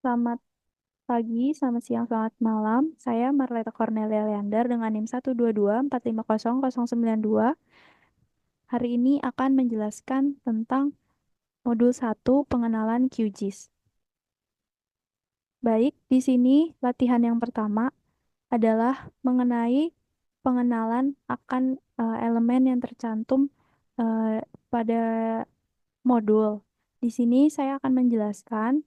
Selamat pagi, selamat siang, selamat malam. Saya Marleta Cornelia Leander dengan NIM 122450092. Hari ini akan menjelaskan tentang modul 1 pengenalan QGIS. Baik, di sini latihan yang pertama adalah mengenai pengenalan akan elemen yang tercantum pada modul. Di sini saya akan menjelaskan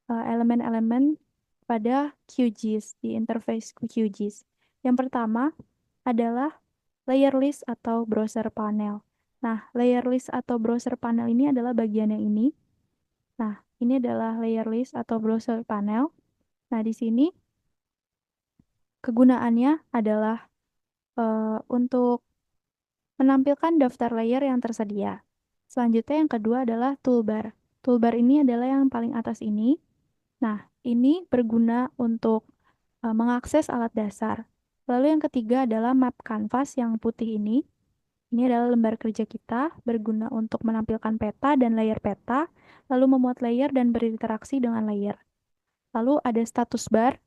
elemen-elemen pada QGIS, di interface QGIS. Yang pertama adalah layer list atau browser panel. Nah, layer list atau browser panel ini adalah bagian yang ini. Nah, ini adalah layer list atau browser panel. Nah, di sini kegunaannya adalah untuk menampilkan daftar layer yang tersedia. Selanjutnya yang kedua adalah toolbar. Toolbar ini adalah yang paling atas ini. Nah, ini berguna untuk mengakses alat dasar. Lalu yang ketiga adalah map canvas yang putih ini. Ini adalah lembar kerja kita, berguna untuk menampilkan peta dan layer peta, lalu memuat layer dan berinteraksi dengan layer. Lalu ada status bar.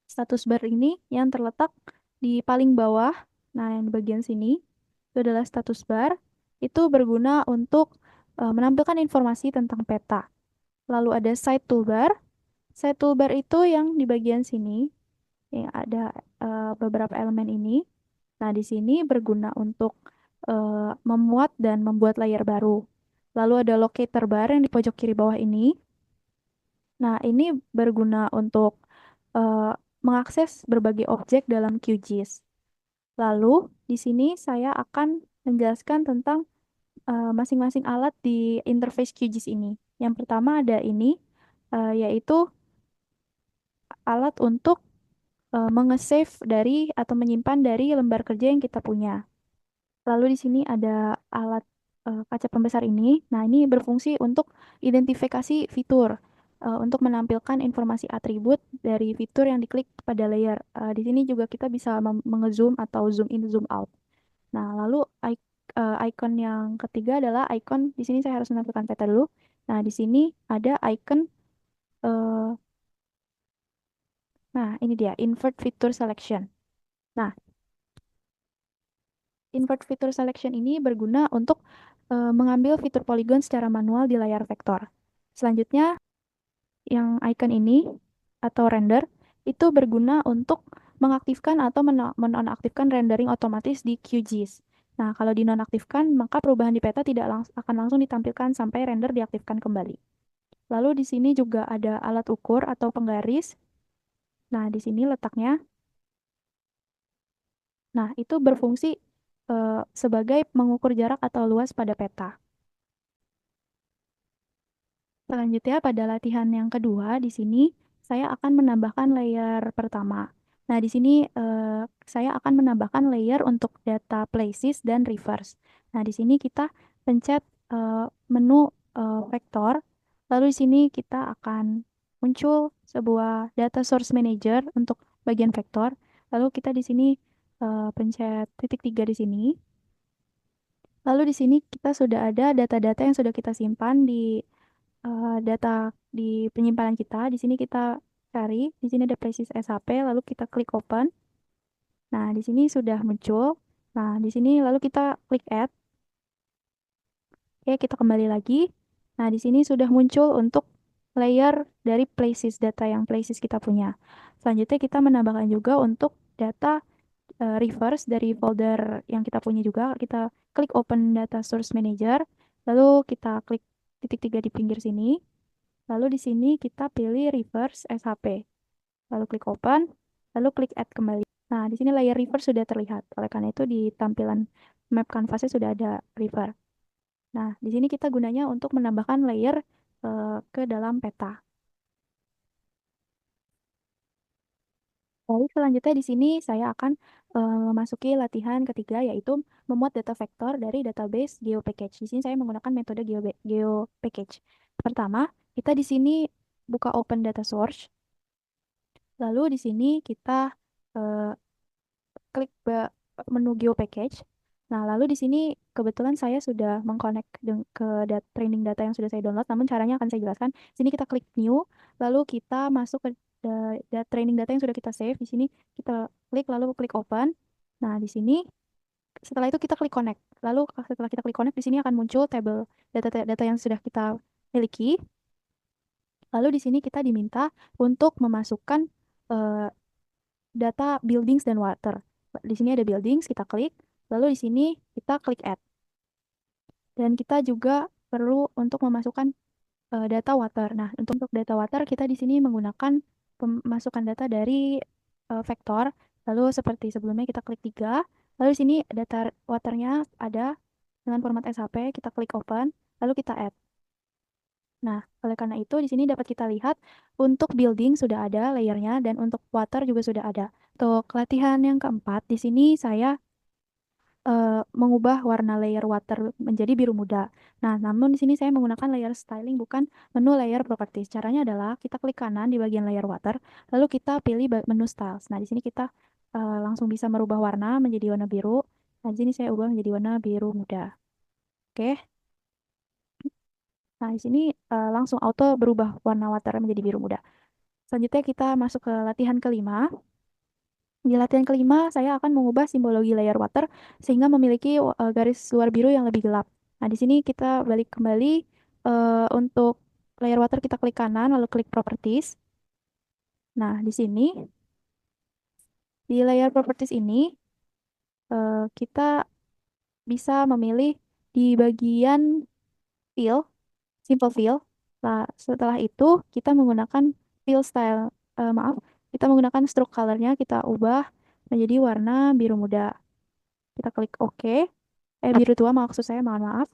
Status bar ini yang terletak di paling bawah, nah yang di bagian sini, itu adalah status bar. Itu berguna untuk menampilkan informasi tentang peta. Lalu ada side toolbar. Side toolbar itu yang di bagian sini, yang ada beberapa elemen ini. Nah, di sini berguna untuk memuat dan membuat layer baru. Lalu ada locator bar yang di pojok kiri bawah ini. Nah, ini berguna untuk eh, mengakses berbagai objek dalam QGIS. Lalu, di sini saya akan menjelaskan tentang masing-masing alat di interface QGIS ini. Yang pertama ada ini, yaitu alat untuk mengesave dari atau menyimpan dari lembar kerja yang kita punya. Lalu di sini ada alat kaca pembesar ini. Nah, ini berfungsi untuk identifikasi fitur, untuk menampilkan informasi atribut dari fitur yang diklik pada layer. Di sini juga kita bisa mengezoom atau zoom in, zoom out. Nah, lalu icon yang ketiga adalah icon. Di sini saya harus menampilkan peta dulu. Nah, di sini ada icon. eh, nah, ini dia invert feature selection. Nah, invert feature selection ini berguna untuk mengambil fitur poligon secara manual di layar vektor. Selanjutnya, yang icon ini atau render itu berguna untuk mengaktifkan atau menonaktifkan rendering otomatis di QGIS. Nah, kalau dinonaktifkan, maka perubahan di peta tidak akan langsung ditampilkan sampai render diaktifkan kembali. Lalu di sini juga ada alat ukur atau penggaris. Nah, di sini letaknya. Nah, itu berfungsi sebagai mengukur jarak atau luas pada peta. Selanjutnya, pada latihan yang kedua, di sini saya akan menambahkan layer pertama. Nah, di sini saya akan menambahkan layer untuk data places dan reverse. Nah, di sini kita pencet menu vektor, lalu di sini kita akan muncul sebuah data source manager untuk bagian vektor. Lalu kita di sini pencet titik 3 di sini. Lalu di sini kita sudah ada data-data yang sudah kita simpan di data di penyimpanan kita. Di sini kita cari, di sini ada Places SHP, lalu kita klik open. Nah, di sini sudah muncul. Nah, di sini lalu kita klik add. Oke, kita kembali lagi. Nah, di sini sudah muncul untuk layer dari Places, data yang Places kita punya. Selanjutnya kita menambahkan juga untuk data reverse dari folder yang kita punya juga. Kita klik open data source manager, lalu kita klik titik 3 di pinggir sini. Lalu di sini kita pilih reverse SHP. Lalu klik open, lalu klik add kembali. Nah, di sini layer reverse sudah terlihat. Oleh karena itu di tampilan map canvasnya sudah ada reverse. Nah, di sini kita gunanya untuk menambahkan layer ke dalam peta. Lalu selanjutnya di sini saya akan memasuki latihan ketiga yaitu memuat data vektor dari database GeoPackage. Di sini saya menggunakan metode GeoPackage. Pertama, kita di sini buka open data source. Lalu di sini kita eh, klik menu GeoPackage. Nah, lalu di sini kebetulan saya sudah mengkonek ke training data yang sudah saya download, namun caranya akan saya jelaskan. Sini kita klik new, lalu kita masuk ke training data yang sudah kita save. Di sini kita klik, lalu klik open. Nah, di sini setelah itu kita klik connect. Lalu setelah kita klik connect, di sini akan muncul tabel data yang sudah kita miliki. Lalu di sini kita diminta untuk memasukkan eh, data buildings dan water. Di sini ada buildings, kita klik. Lalu di sini kita klik add. Dan kita juga perlu untuk memasukkan data water. Nah, untuk data water kita di sini menggunakan pemasukan data dari vektor. Lalu seperti sebelumnya kita klik 3. Lalu di sini data waternya ada dengan format SHP, kita klik open, lalu kita add. Nah, oleh karena itu di sini dapat kita lihat untuk building sudah ada layernya dan untuk water juga sudah ada. Untuk latihan yang keempat, di sini saya mengubah warna layer water menjadi biru muda. Nah, namun di sini saya menggunakan layer styling bukan menu layer properties. Caranya adalah kita klik kanan di bagian layer water, lalu kita pilih menu styles. Nah, di sini kita langsung bisa merubah warna menjadi warna biru. Nah, di sini saya ubah menjadi warna biru muda. Oke. Nah, di sini langsung auto berubah warna water menjadi biru muda. Selanjutnya kita masuk ke latihan kelima. Di latihan kelima, saya akan mengubah simbologi layer water sehingga memiliki garis luar biru yang lebih gelap. Nah, di sini kita balik kembali untuk layer water kita klik kanan lalu klik properties. Nah, di sini di layer properties ini kita bisa memilih di bagian fill, simple fill. Nah, setelah itu kita menggunakan fill style, maaf, kita menggunakan stroke colornya kita ubah menjadi warna biru muda. Kita klik OK. Biru tua maksud saya, mohon maaf.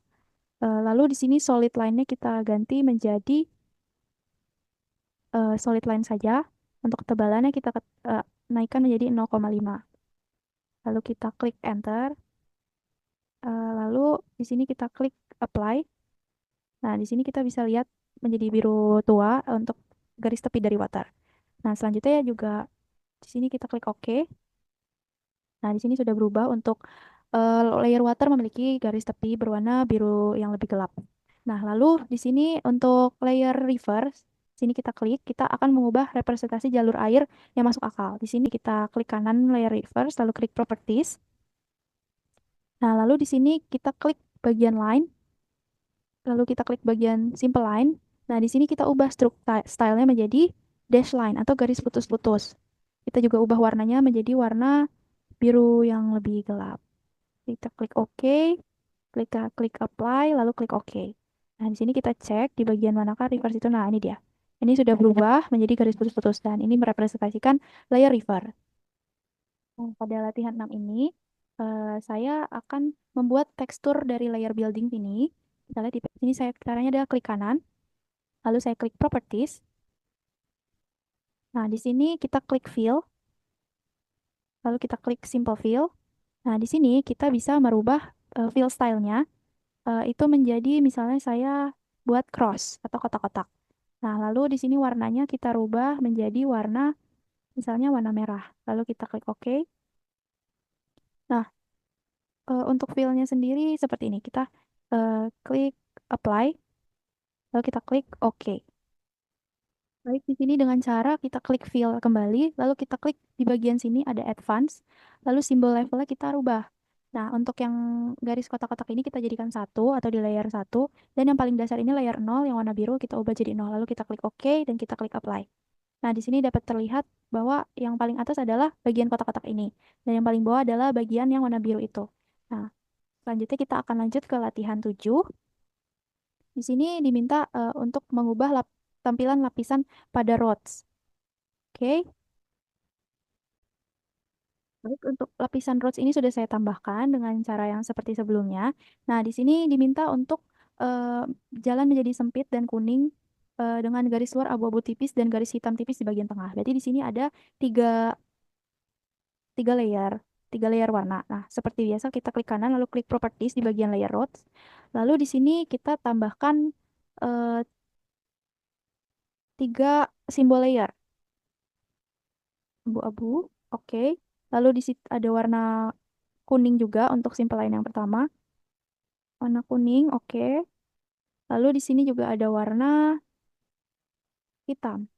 Lalu di sini solid line-nya kita ganti menjadi solid line saja. Untuk ketebalannya kita naikkan menjadi 0,5. Lalu kita klik enter. Lalu di sini kita klik apply. Nah, di sini kita bisa lihat menjadi biru tua untuk garis tepi dari water. Nah, selanjutnya juga di sini kita klik OK. Nah, di sini sudah berubah untuk layer water memiliki garis tepi berwarna biru yang lebih gelap. Nah, lalu di sini untuk layer reverse, sini kita klik, kita akan mengubah representasi jalur air yang masuk akal. Di sini kita klik kanan layer reverse, lalu klik properties. Nah, lalu di sini kita klik bagian line, lalu kita klik bagian simple line. Nah, di sini kita ubah stylenya menjadi dash line atau garis putus-putus. Kita juga ubah warnanya menjadi warna biru yang lebih gelap. Kita klik OK, klik apply, lalu klik OK. Nah, di sini kita cek di bagian manakah reverse itu. Nah, ini dia. Ini sudah berubah menjadi garis putus-putus dan ini merepresentasikan layer river. Nah, pada latihan 6 ini, saya akan membuat tekstur dari layer building ini. Kita lihat di sini saya caranya adalah klik kanan, lalu saya klik properties. Nah, di sini kita klik fill, lalu kita klik simple fill. Nah, di sini kita bisa merubah fill stylenya itu menjadi misalnya saya buat cross atau kotak-kotak. Nah, lalu di sini warnanya kita rubah menjadi warna misalnya warna merah. Lalu kita klik OK. Nah, untuk fill-nya sendiri seperti ini. Kita klik apply, lalu kita klik OK. Baik, di sini dengan cara kita klik fill kembali, lalu kita klik di bagian sini ada advance, lalu simbol levelnya kita rubah. Nah, untuk yang garis kotak-kotak ini kita jadikan satu atau di layer satu, dan yang paling dasar ini layer 0 yang warna biru kita ubah jadi 0, lalu kita klik OK dan kita klik apply. Nah, di sini dapat terlihat bahwa yang paling atas adalah bagian kotak-kotak ini, dan yang paling bawah adalah bagian yang warna biru itu. Nah, selanjutnya kita akan lanjut ke latihan 7. Di sini diminta untuk mengubah tampilan lapisan pada rods. Oke. Baik, untuk lapisan rods ini sudah saya tambahkan dengan cara yang seperti sebelumnya. Nah, di sini diminta untuk jalan menjadi sempit dan kuning dengan garis luar abu-abu tipis dan garis hitam tipis di bagian tengah. Berarti di sini ada tiga, tiga layer, tiga layer warna. Nah, seperti biasa kita klik kanan lalu klik properties di bagian layer rods. Lalu di sini kita tambahkan eh, tiga simbol layer abu-abu. Oke. Lalu di situ ada warna kuning juga untuk simple line yang pertama. Warna kuning, oke. Lalu di sini juga ada warna hitam.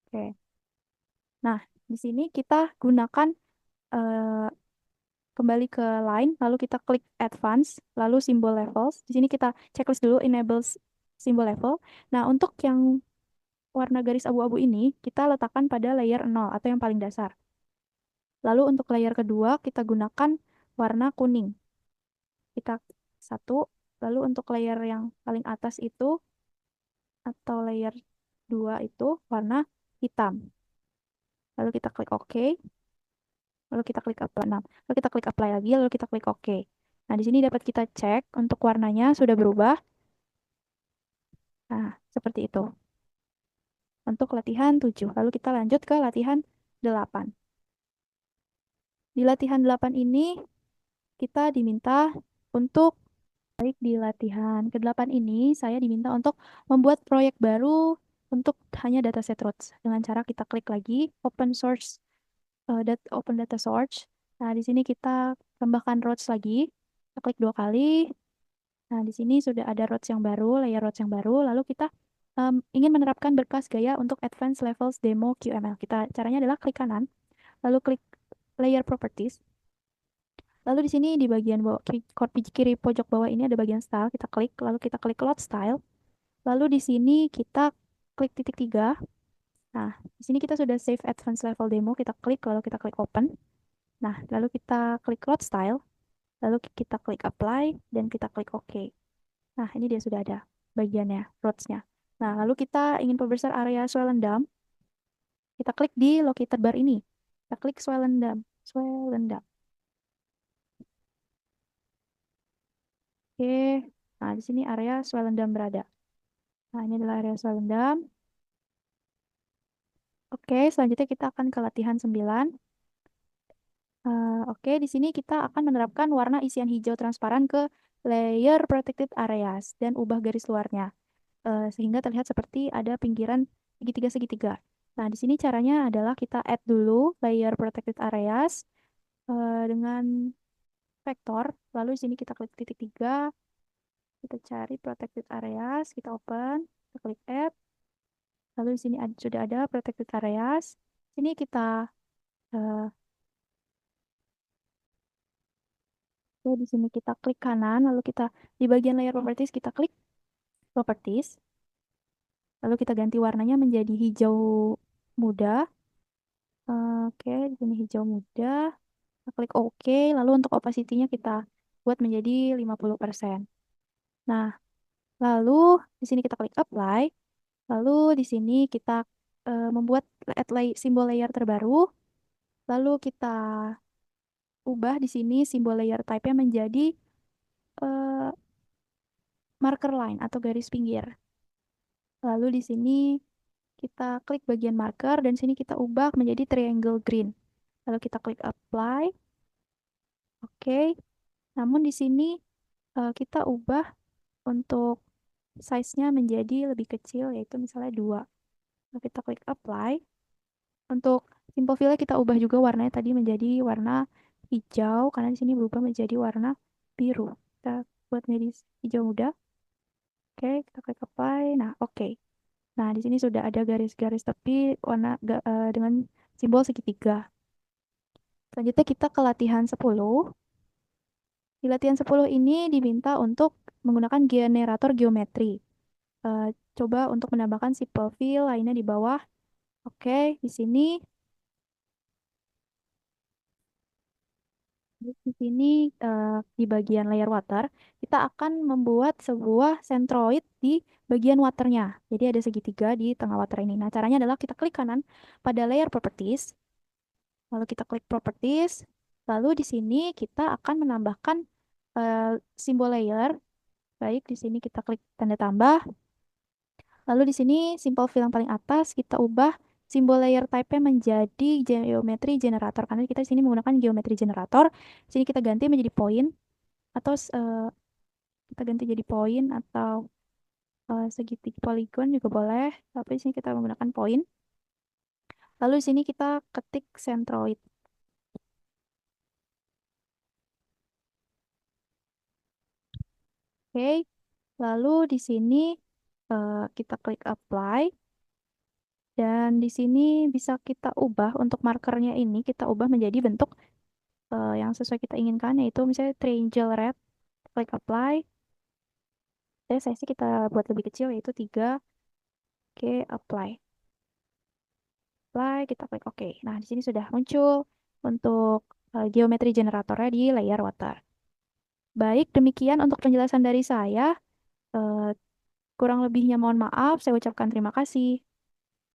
Oke. Nah, di sini kita gunakan eh, kembali ke line, lalu kita klik advance, lalu simbol levels. Di sini kita checklist dulu enable simbol level. Nah, untuk yang warna garis abu-abu ini, kita letakkan pada layer 0 atau yang paling dasar. Lalu untuk layer kedua, kita gunakan warna kuning. Kita satu, lalu untuk layer yang paling atas itu, atau layer 2 itu warna hitam. Lalu kita klik OK, lalu kita klik apply. Nah, lalu kita klik apply lagi, lalu kita klik OK. Nah, di sini dapat kita cek untuk warnanya sudah berubah. Nah, seperti itu. Untuk latihan 7. Lalu kita lanjut ke latihan 8. Di latihan 8 ini, kita diminta untuk baik di latihan ke-8 ini, saya diminta untuk membuat proyek baru untuk hanya dataset routes. Dengan cara kita klik lagi, open source, open data source. Nah, di sini kita tambahkan routes lagi. Kita klik 2 kali. Nah, di sini sudah ada routes yang baru, layer routes yang baru. Lalu kita ingin menerapkan berkas gaya untuk advanced levels demo QML. Caranya adalah klik kanan, lalu klik layer properties. Lalu di sini di bagian bawah kiri pojok bawah ini ada bagian style, kita klik, lalu kita klik load style. Lalu di sini kita klik titik 3. Nah, di sini kita sudah save advanced level demo, kita klik, lalu kita klik open. Nah, lalu kita klik load style, lalu kita klik apply, dan kita klik OK. Nah, ini dia sudah ada bagiannya, roads-nya. Nah, lalu kita ingin perbesar area swollen dam, kita klik di located bar ini. Kita klik swollen dam, swollen dam. Oke, nah di sini area swollen dam berada. Nah, ini adalah area swollen dam. Oke, selanjutnya kita akan ke latihan 9. Oke, di sini kita akan menerapkan warna isian hijau transparan ke layer protected areas dan ubah garis luarnya. Sehingga terlihat seperti ada pinggiran segitiga-segitiga. Nah, di sini caranya adalah kita add dulu layer protected areas dengan vektor. Lalu di sini kita klik titik 3, kita cari protected areas, kita open, kita klik add. Lalu di sini sudah ada protected areas. Sini kita di sini kita klik kanan, lalu kita di bagian layer properties kita klik properties. Lalu kita ganti warnanya menjadi hijau muda. Oke, di sini hijau muda. Kita klik OK, lalu untuk opacity-nya kita buat menjadi 50%. Nah, lalu di sini kita klik apply. Lalu di sini kita membuat simbol layer terbaru. Lalu kita ubah di sini simbol layer type-nya menjadi eh, marker line atau garis pinggir. Lalu di sini kita klik bagian marker dan sini kita ubah menjadi triangle green. Lalu kita klik apply. Oke. Namun di sini kita ubah untuk size-nya menjadi lebih kecil yaitu misalnya 2. Lalu kita klik apply. Untuk simple fill-nya kita ubah juga warnanya tadi menjadi warna hijau karena di sini berubah menjadi warna biru. Kita buat menjadi hijau muda. Oke, kita klik apply. Nah, oke. Nah, di sini sudah ada garis-garis tepi dengan simbol segitiga. Selanjutnya kita ke latihan 10. Di latihan 10 ini diminta untuk menggunakan generator geometri. Eh, Coba untuk menambahkan simple fill lainnya di bawah. Oke, di sini di bagian layer water, kita akan membuat sebuah centroid di bagian waternya. Jadi ada segitiga di tengah water ini. Nah, caranya adalah kita klik kanan pada layer properties, lalu kita klik properties, lalu di sini kita akan menambahkan simbol layer. Baik, di sini kita klik tanda tambah. Lalu di sini simple fill yang paling atas kita ubah simbol layer type-nya menjadi geometry generator karena kita di sini menggunakan geometry generator. Di sini kita ganti menjadi point atau kita ganti jadi point atau segitiga polygon juga boleh. Tapi di sini kita menggunakan point. Lalu di sini kita ketik centroid. Oke. Lalu di sini kita klik apply. Dan di sini bisa kita ubah untuk markernya ini, kita ubah menjadi bentuk yang sesuai kita inginkan, yaitu misalnya triangle red, klik apply. Dan size kita buat lebih kecil, yaitu 3. Oke, apply. Apply, kita klik OK. Nah, di sini sudah muncul untuk geometri generatornya di layer water. Baik, demikian untuk penjelasan dari saya. Eh, kurang lebihnya mohon maaf, saya ucapkan terima kasih.